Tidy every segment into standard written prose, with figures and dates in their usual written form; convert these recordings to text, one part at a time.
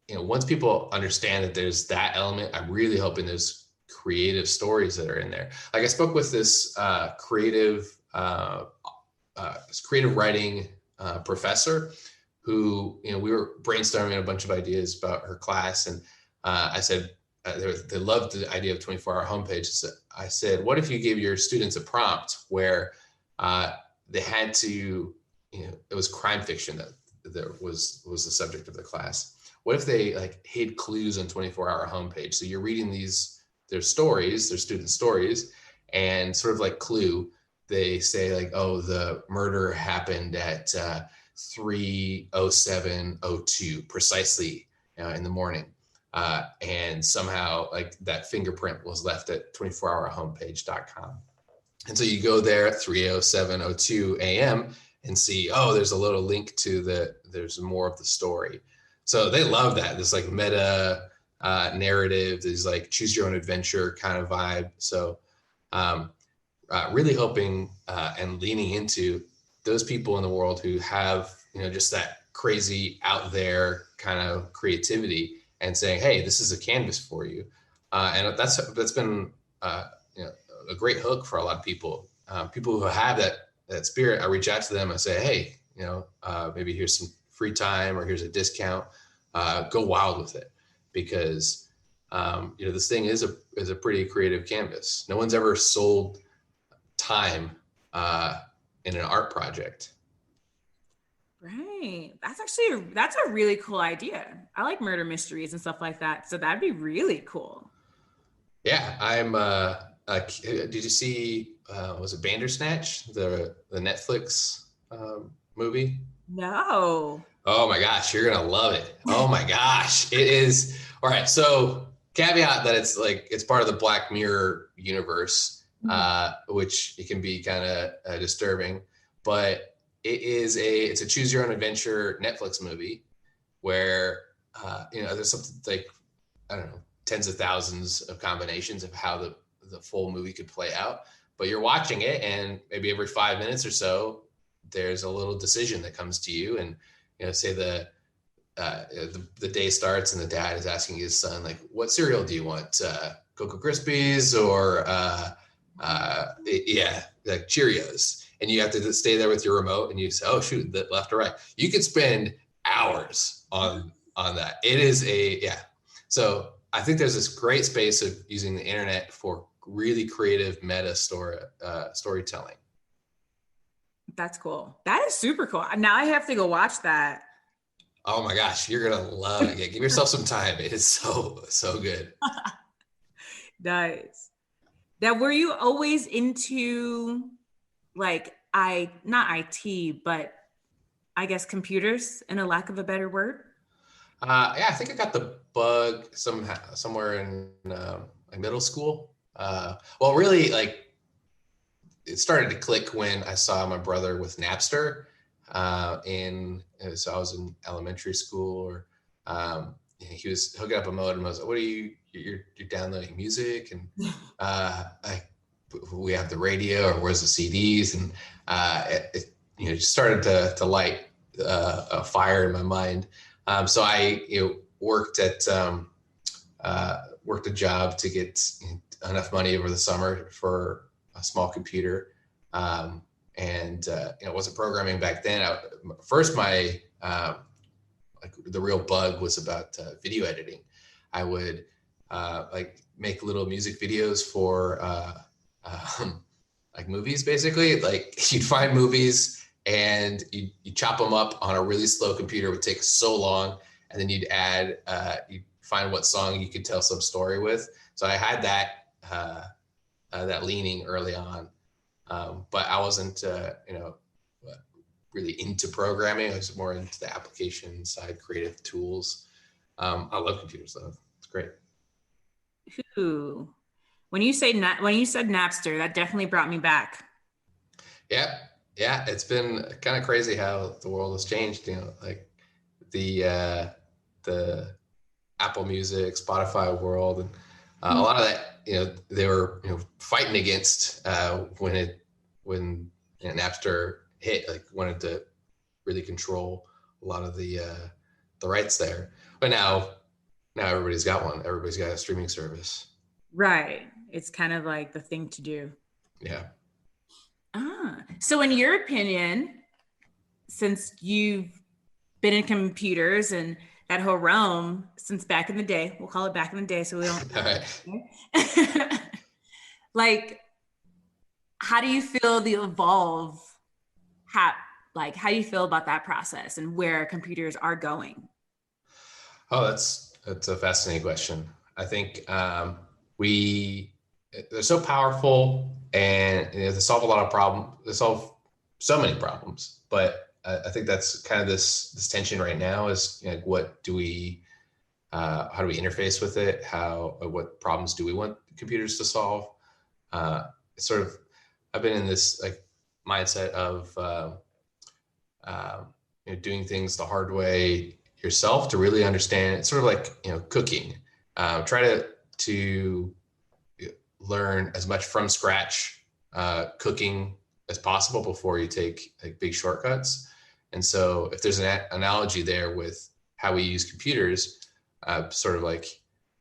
once people understand that there's that element, I'm really hoping there's creative stories that are in there. Like I spoke with this creative writing professor who, we were brainstorming a bunch of ideas about her class. And I said, they loved the idea of 24-hour homepage. So I said, what if you gave your students a prompt where they had to, it was crime fiction that was the subject of the class. What if they like hid clues on 24-hour homepage? So you're reading their stories, their student stories, and sort of like Clue, they say like, oh, the murder happened at 3:07:02 precisely in the morning. And somehow like that fingerprint was left at 24hourhomepage.com. And so you go there at 3:07:02 a.m. and see, oh, there's a little link to there's more of the story. So they love that. This like meta narrative, is like choose your own adventure kind of vibe. So really hoping and leaning into those people in the world who have, just that crazy out there kind of creativity and saying, hey, this is a canvas for you. And that's been, a great hook for a lot of people. People who have that spirit, I reach out to them and say, hey, maybe here's some free time or here's a discount. Go wild with it, because this thing is a pretty creative canvas. No one's ever sold time in an art project. Right. That's a really cool idea. I like murder mysteries and stuff like that. So that'd be really cool. Yeah, I'm. Did you see? Was it Bandersnatch, the Netflix movie? No. Oh my gosh, you're gonna love it. Oh my gosh, it is. All right, so caveat that it's part of the Black Mirror universe, which it can be kind of disturbing, but it's a choose your own adventure Netflix movie where there's something like, I don't know, tens of thousands of combinations of how the full movie could play out, but you're watching it and maybe every 5 minutes or so there's a little decision that comes to you, and say the day starts and the dad is asking his son, like, what cereal do you want, Cocoa Krispies or like Cheerios, and you have to stay there with your remote and you say, oh shoot, left or right. You could spend hours on that. It is so I think there's this great space of using the internet for really creative meta storytelling. That's cool. That is super cool. Now I have to go watch that. Oh my gosh, you're gonna love it. Give yourself some time. It is so good. Nice. Now, were you always into like not IT, but I guess computers, in a lack of a better word? I think I got the bug somewhere in like middle school. Well, really, like it started to click when I saw my brother with Napster. So I was in elementary school, or he was hooking up a modem. I was like, "What are you're downloading music?" And we have the radio, or where's the CDs? And it just started to light a fire in my mind. So I worked a job to get enough money over the summer for a small computer. And it wasn't programming back then. My the real bug was about video editing. I would make little music videos for like movies, basically. Like you'd find movies and you chop them up on a really slow computer. It would take so long, and then you'd find what song you could tell some story with. So I had that leaning early on. But I wasn't, really into programming. I was more into the application side, creative tools. I love computers though. It's great. Ooh. When you said Napster, that definitely brought me back. Yeah. It's been kind of crazy how the world has changed. Like the Apple Music, Spotify world, and a lot of that. They were fighting against when Napster hit, like wanted to really control a lot of the rights there. But now everybody's got one. Everybody's got a streaming service. Right. It's kind of like the thing to do. Yeah. So in your opinion, since you've been in computers and that whole realm since back in the day, we'll call it back in the day so we don't All right. like, how do you feel the evolve how do you feel about that process and where computers are going? Oh, that's a fascinating question. I think they're so powerful, and they solve a lot of problems. They solve so many problems, but I think that's kind of this tension right now is, you know, what do we how do we interface with it? What problems do we want computers to solve? It's sort of, I've been in this like mindset of you know, doing things the hard way yourself to really understand. It's sort of like, you know, cooking. Try to learn as much from scratch cooking as possible before you take like big shortcuts. And so if there's an analogy there with how we use computers, sort of like,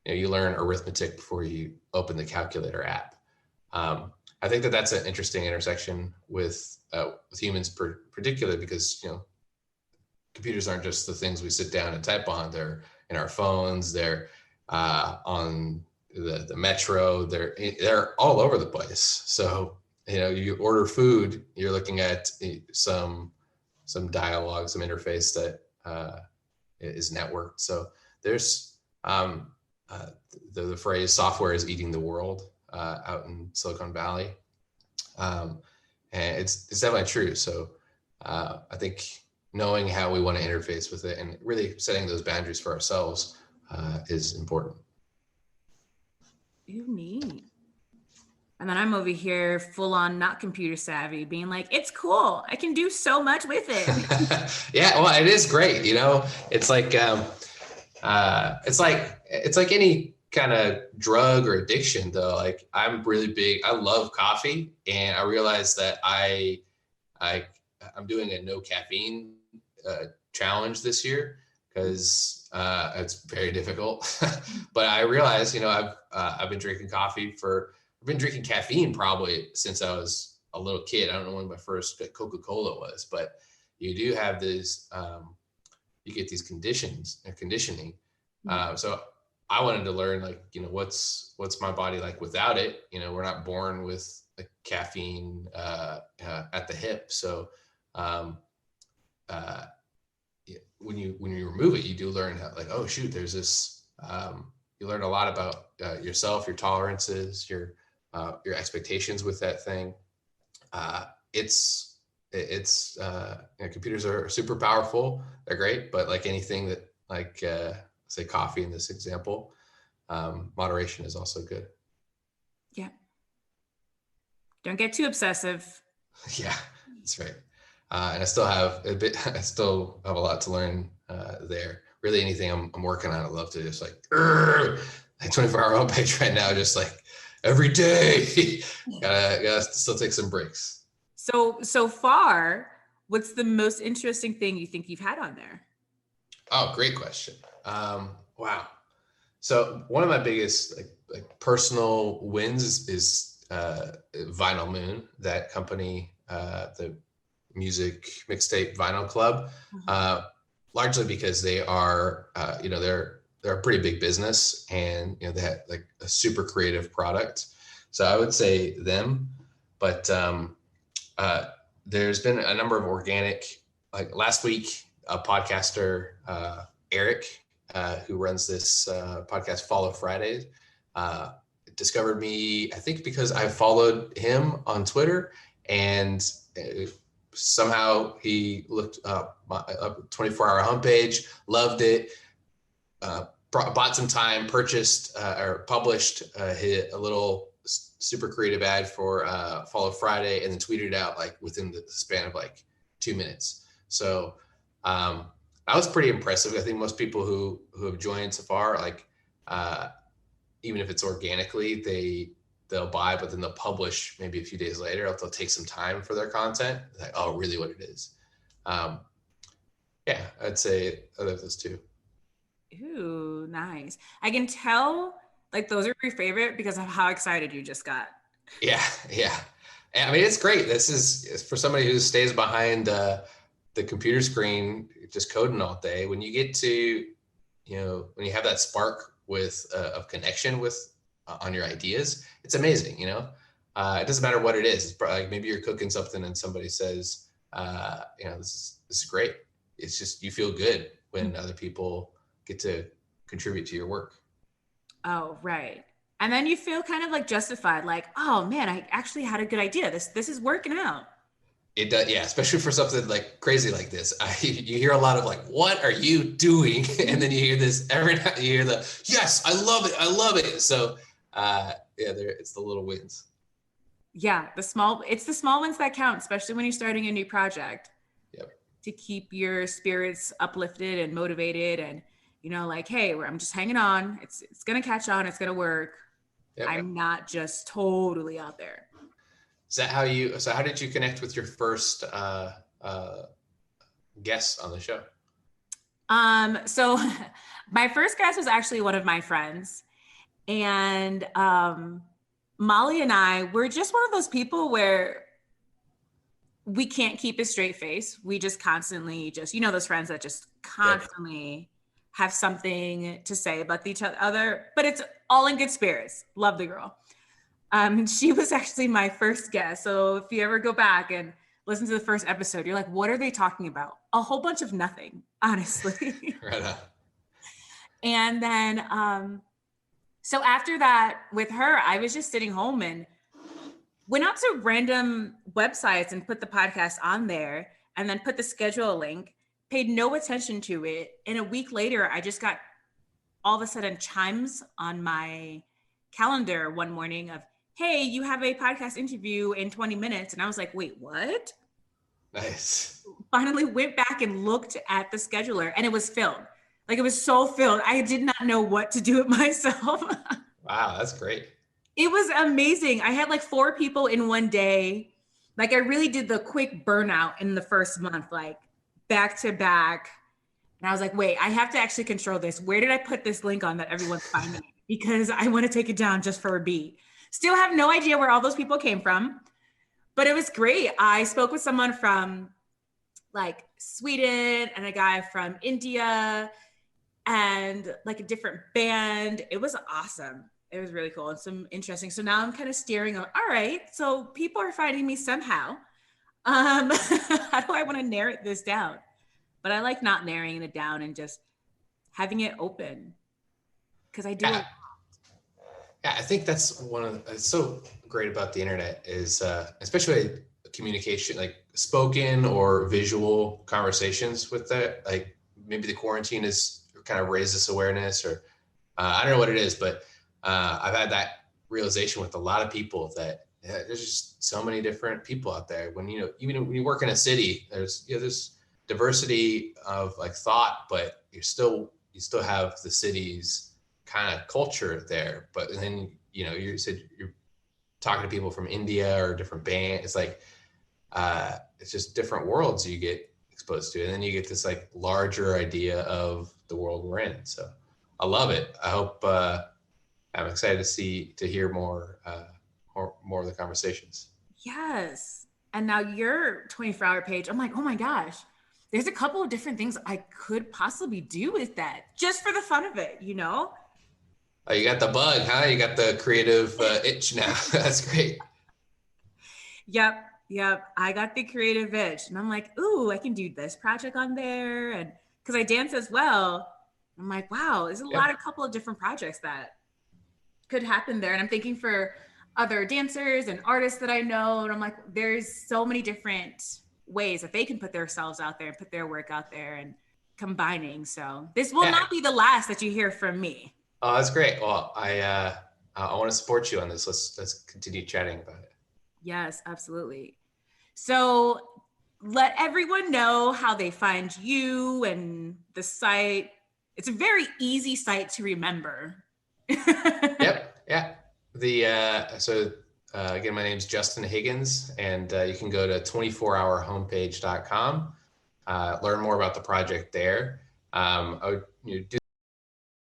you know, you learn arithmetic before you open the calculator app. I think that's an interesting intersection with humans particularly, because, you know, computers aren't just the things we sit down and type on. They're in our phones. They're on the metro. They're all over the place. So, you know, you order food, you're looking at some dialogue, some interface that is networked. So there's the phrase "software is eating the world" out in Silicon Valley, and it's definitely true. So I think knowing how we want to interface with it and really setting those boundaries for ourselves is important. You need. And then I'm over here full on not computer savvy, being like, it's cool. I can do so much with it. Yeah, well, it is great. You know, it's like it's like any kind of drug or addiction, though. Like, I'm really big. I love coffee, and I realized that I'm doing a no caffeine challenge this year because it's very difficult. But I realized, you know, I've been drinking I've been drinking caffeine probably since I was a little kid. I don't know when my first Coca-Cola was, but you do have this, you get these conditioning. So I wanted to learn, like, you know, what's my body like without it? You know, we're not born with like caffeine at the hip. So when you remove it, you do learn how, like, oh shoot, there's this. You learn a lot about yourself, your tolerances, your expectations with that thing. It's you know, computers are super powerful. They're great, but like anything that, like say coffee in this example, moderation is also good. Yeah. Don't get too obsessive. Yeah, that's right. And I still have I still have a lot to learn there. Really, anything I'm working on, I love to just like 24-hour homepage right now, just like every day. gotta still take some breaks. So far, what's the most interesting thing you think you've had on there? Oh, great question. Wow. So one of my biggest like personal wins is Vinyl Moon, that company, the music mixtape vinyl club, largely because they are, you know, they're a pretty big business, and, you know, they had like a super creative product. So I would say them, but there's been a number of organic, like last week, a podcaster, Eric, who runs this podcast, Follow Fridays, discovered me, I think because I followed him on Twitter, and somehow he looked up my 24-hour homepage, loved it, bought some time, purchased or published a little super creative ad for Follow Friday, and then tweeted it out like within the span of like 2 minutes. So that was pretty impressive. I think most people who have joined so far, like even if it's organically, they'll buy, but then they'll publish maybe a few days later. They'll take some time for their content. Like, oh, really what it is. Yeah, I'd say I love those two. Ooh, nice. I can tell like those are your favorite because of how excited you just got. Yeah, yeah. I mean, it's great. This is for somebody who stays behind the computer screen, just coding all day. When you get to, when you have that spark with of connection with on your ideas, it's amazing. It doesn't matter what it is. It's probably, like maybe you're cooking something and somebody says, this is great. It's just you feel good when other people get to contribute to your work. Oh, right. And then you feel kind of like justified, like, oh man, I actually had a good idea. This is working out. It does, yeah, especially for something like crazy like this. You hear a lot of like, "What are you doing?" And then you hear this every time. You hear the, "Yes, I love it, I love it." So, it's the little wins. Yeah, it's the small ones that count, especially when you're starting a new project. Yep. To keep your spirits uplifted and motivated, and like, hey, I'm just hanging on. It's gonna catch on. It's gonna work. Yep. I'm not just totally out there. Is that how you? So, how did you connect with your first guest on the show? So my first guest was actually one of my friends, and Molly and I were just one of those people where we can't keep a straight face. We just constantly those friends that just constantly have something to say about each other, but it's all in good spirits. Love the girl. She was actually my first guest. So if you ever go back and listen to the first episode, you're like, what are they talking about? A whole bunch of nothing, honestly. Right on. And then, so after that with her, I was just sitting home and went out to random websites and put the podcast on there and then put the schedule link, paid no attention to it. And a week later, I just got all of a sudden chimes on my calendar one morning of, hey, you have a podcast interview in 20 minutes. And I was like, wait, what? Nice. Finally went back and looked at the scheduler and it was filled. Like it was so filled. I did not know what to do with myself. Wow, that's great. It was amazing. I had like 4 people in one day. Like I really did the quick burnout in the first month, like back to back. And I was like, wait, I have to actually control this. Where did I put this link on that everyone's finding? Because I want to take it down just for a beat. Still have no idea where all those people came from, but it was great. I spoke with someone from like Sweden and a guy from India and like a different band. It was awesome. It was really cool and some interesting. So now I'm kind of steering on, all right, so people are finding me somehow. How do I want to narrow this down? But I like not narrowing it down and just having it open because I do. Yeah. Yeah, I think that's it's so great about the internet is especially communication, like spoken or visual conversations with that. Like maybe the quarantine has kind of raised this awareness, or I don't know what it is, but I've had that realization with a lot of people that there's just so many different people out there. When even when you work in a city, there's diversity of like thought, but you still have the city's kind of culture there. But then you said you're talking to people from India or different band. It's like it's just different worlds you get exposed to, and then you get this like larger idea of the world we're in. So I love it. I hope I'm excited to hear more of the conversations. Yes. And now your 24-hour page, I'm like, oh my gosh, there's a couple of different things I could possibly do with that just for the fun of it, Oh, you got the bug, huh? You got the creative itch now. That's great. Yep. I got the creative itch and I'm like, ooh, I can do this project on there. And because I dance as well, I'm like, wow, there's a couple of different projects that could happen there. And I'm thinking for other dancers and artists that I know. And I'm like, there's so many different ways that they can put themselves out there and put their work out there and combining. So this will not be the last that you hear from me. Oh, that's great. Well, I want to support you on this. Let's continue chatting about it. Yes, absolutely. So let everyone know how they find you and the site. It's a very easy site to remember. Yep. Yeah. Again, my name is Justin Higgins, and you can go to 24hourhomepage.com, learn more about the project there. I would do